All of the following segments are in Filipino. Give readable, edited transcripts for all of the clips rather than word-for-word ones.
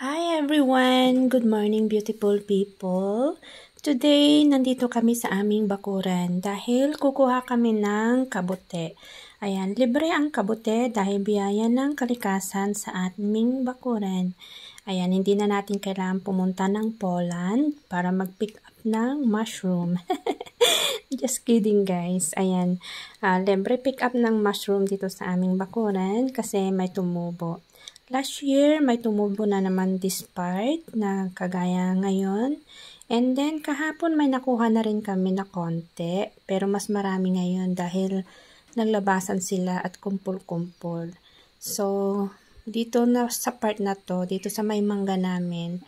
Hi everyone! Good morning beautiful people! Today, nandito kami sa aming bakuran dahil kukuha kami ng kabute. Ayan, libre ang kabute dahil biyaya ng kalikasan sa aming bakuran. Ayan, hindi na natin kailangan pumunta ng Poland para mag-pick up ng mushroom. Just kidding guys. Ayan, libre pick up ng mushroom dito sa aming bakuran kasi may tumubo. Last year, may tumubo na naman this part na kagaya ngayon. And then, kahapon may nakuha na rin kami na konti. Pero mas marami ngayon dahil naglabasan sila at kumpul-kumpul. So, dito na sa part na to, dito sa may mangga namin,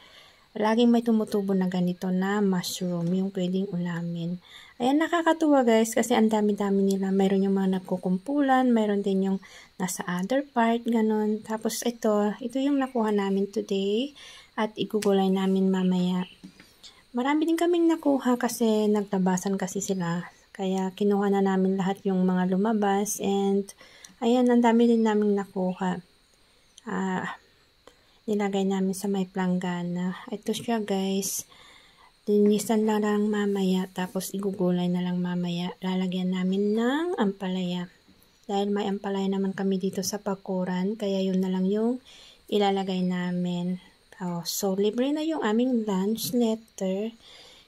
laging may tumutubo na ganito na mushroom, yung pwedeng ulamin. Ayan, nakakatuwa guys, kasi ang dami-dami nila. Mayroon yung mga nagkukumpulan, mayroon din yung nasa other part, ganun. Tapos ito yung nakuha namin today, at igugulay namin mamaya. Marami din kaming nakuha kasi nagtabasan kasi sila. Kaya kinuha na namin lahat yung mga lumabas, and ayan, ang dami din namin nakuha. Nilagay namin sa may planggana. Ito siya guys. Linisan na lang mamaya, tapos igugulay na lang mamaya. Lalagyan namin ng ampalaya. Dahil may ampalaya naman kami dito sa bakuran, kaya yun na lang yung ilalagay namin. So, libre na yung aming lunch later.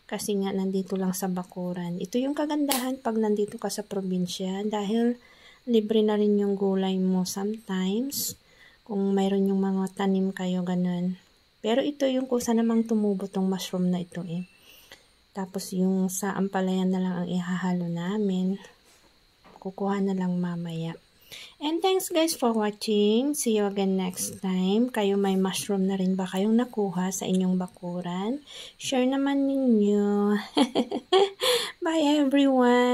Kasi nga, nandito lang sa bakuran. Ito yung kagandahan pag nandito ka sa probinsya. Dahil libre na rin yung gulay mo sometimes. Kung mayroon yung mga tanim kayo, ganun. Pero ito yung kusa namang tumubo tong mushroom na ito eh. Tapos yung sa ampalaya na lang ang ihahalo namin. Kukuha na lang mamaya. And thanks guys for watching. See you again next time. Kayo may mushroom na rin ba kayong nakuha sa inyong bakuran? Share naman ninyo. Bye everyone!